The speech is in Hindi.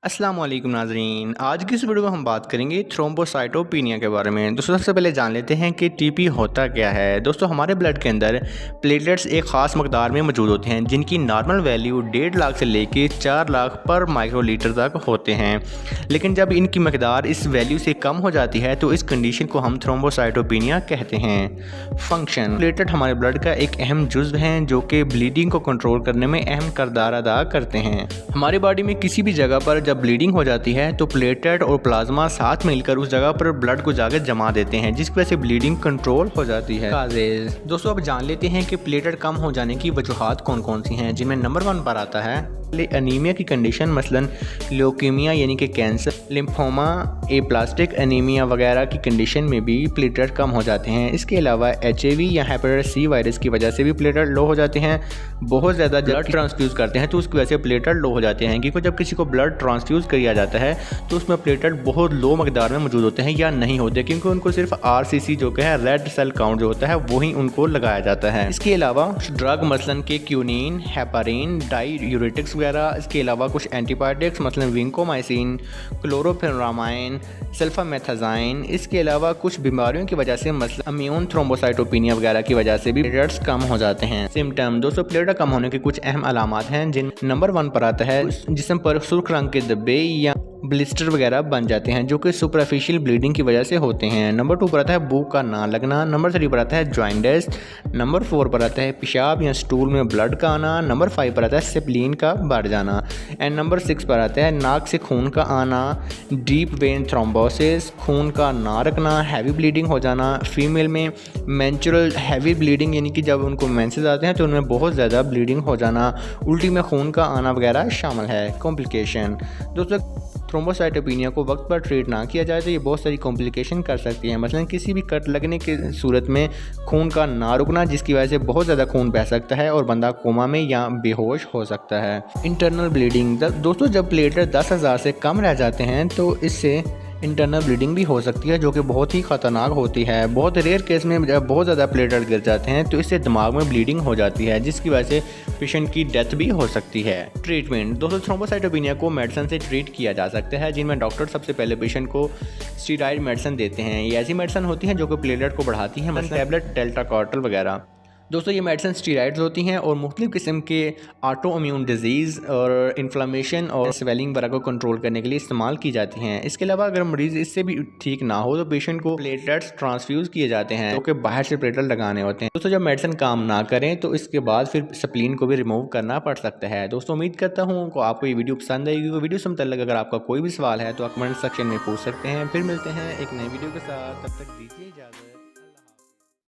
अस्सलाम वालेकुम नाज़रीन, आज की इस वीडियो में हम बात करेंगे थ्रोम्बोसाइटोपिनिया के बारे में। दोस्तों सबसे पहले जान लेते हैं कि टीपी होता क्या है। दोस्तों हमारे ब्लड के अंदर प्लेटलेट्स एक ख़ास मकदार में मौजूद होते हैं जिनकी नॉर्मल वैल्यू 1.5 लाख से लेके 4 लाख पर माइक्रोलीटर तक होते हैं। लेकिन जब इनकी मकदार इस वैल्यू से कम हो जाती है तो इस कंडीशन को हम थ्रोम्बोसाइटोपिनिया कहते हैं। फंक्शन: प्लेटलेट हमारे ब्लड का एक अहम जुज़्व हैं जो कि ब्लीडिंग को कंट्रोल करने में अहम किरदार अदा करते हैं। हमारी बॉडी में किसी भी जगह पर जब ब्लीडिंग हो जाती है तो प्लेटलेट और प्लाज्मा साथ मिलकर उस जगह पर ब्लड को जाकर जमा देते हैं जिसकी वजह से ब्लीडिंग कंट्रोल हो जाती है। काजेज: दोस्तों अब जान लेते हैं कि प्लेटलेट कम हो जाने की वजूहात कौन कौन सी हैं, जिनमें नंबर 1 पर आता है एनीमिया की कंडीशन, मसलन ल्यूकीमिया यानी कि कैंसर, लिम्फोमा, एप्लास्टिक एनीमिया वगैरह की कंडीशन में भी प्लेटलेट कम हो जाते हैं। इसके अलावा HIV या हेपेटाइटिस C वायरस की वजह से भी प्लेटलेट लो हो जाते हैं। बहुत ज़्यादा ब्लड ट्रांसफ्यूज़ करते हैं तो उसकी वजह से प्लेटलेट लो हो जाते हैं, क्योंकि जब किसी को ब्लड ट्रांसफ्यूज़ किया जाता है तो उसमें प्लेटलेट बहुत लो मकदार में मौजूद होते हैं या नहीं होते, क्योंकि उनको सिर्फ RCC जो कि है रेड सेल काउंट जो होता है वही उनको लगाया जाता है। इसके अलावा ड्रग मसलन के क्यूनिन, हेपारिन, डाईयूरेटिक्स वगैरह, इसके अलावा कुछ एंटीबायोटिक्स मसलन विंकोमाइसिन, क्लोरोफेनामाइन, सल्फामेथाजाइन, इसके अलावा कुछ बीमारियों की वजह से मसलन इम्यून थ्रोम्बोसाइटोपिनिया वगैरह की वजह से भी प्लेटलेट्स कम हो जाते हैं। सिम्टम: दोस्तों प्लेटलेट कम होने के कुछ अहम अलामात हैं जिन नंबर 1 पर आता है जिस्म पर सुर्ख रंग के धब्बे या ब्लिस्टर वगैरह बन जाते हैं जो कि सुपरफिशियल ब्लीडिंग की वजह से होते हैं। नंबर 2 पर आता है भूख का ना लगना। नंबर 3 पर आता है जॉइंटिस। नंबर 4 पर आता है पेशाब या स्टूल में ब्लड का आना। नंबर 5 पर आता है स्प्लीन का बढ़ जाना। एंड नंबर 6 पर आता है नाक से खून का आना, डीप वेन थ्रोम्बोसिस, खून का ना रखना, हैवी ब्लीडिंग हो जाना। फीमेल में मेंस्ट्रुअल हैवी ब्लीडिंग यानी कि जब उनको मेंसेस आते हैं तो उनमें बहुत ज़्यादा ब्लीडिंग हो जाना, उल्टी में खून का आना वगैरह शामिल है। कॉम्प्लिकेशन: दोस्तों थ्रोम्बोसाइटोपिनिया को वक्त पर ट्रीट ना किया जाए तो ये बहुत सारी कॉम्प्लिकेशन कर सकती हैं, मसलन किसी भी कट लगने की सूरत में खून का ना रुकना जिसकी वजह से बहुत ज़्यादा खून बह सकता है और बंदा कोमा में या बेहोश हो सकता है। इंटरनल ब्लीडिंग: दोस्तों जब प्लेटलेट 10,000 से कम रह जाते हैं तो इससे इंटरनल ब्लीडिंग भी हो सकती है जो कि बहुत ही ख़तरनाक होती है। बहुत रेयर केस में जब बहुत ज़्यादा प्लेटलेट गिर जाते हैं तो इससे दिमाग में ब्लीडिंग हो जाती है जिसकी वजह से पेशेंट की डेथ भी हो सकती है। ट्रीटमेंट: दोस्तों थ्रोम्बोसाइटोपिनिया को मेडिसिन से ट्रीट किया जा सकता है जिनमें डॉक्टर सबसे पहले पेशेंट को स्टेरॉइड मेडिसिन देते हैं। ये ऐसी मेडिसिन होती हैं जो कि प्लेटलेट को बढ़ाती हैं, मतलब टैबलेट, डेल्टा-कार्टेल वगैरह। दोस्तों ये मेडिसिन स्टेरॉइड्स होती हैं और मुख्तलिफ़ किस्म के ऑटो इम्यून डिजीज़ और इन्फ्लामेशन और स्वेलिंग वगैरह को कंट्रोल करने के लिए इस्तेमाल की जाती हैं। इसके अलावा अगर मरीज़ इससे भी ठीक ना हो तो पेशेंट को प्लेटलेट्स ट्रांसफ्यूज़ किए जाते हैं जो कि बाहर से प्लेटलेट लगाने होते हैं। दोस्तों जब मेडिसिन काम ना करें तो इसके बाद फिर स्प्लीन को भी रिमूव करना पड़ सकता है। दोस्तों उम्मीद करता हूँ कि आपको ये वीडियो पसंद आएगी। वीडियो से मुतल्लिक़ अगर आपका कोई भी सवाल है तो आप कमेंट सेक्शन में पूछ सकते हैं। फिर मिलते हैं एक नई वीडियो के साथ, तब तक दीजिए इजाज़त।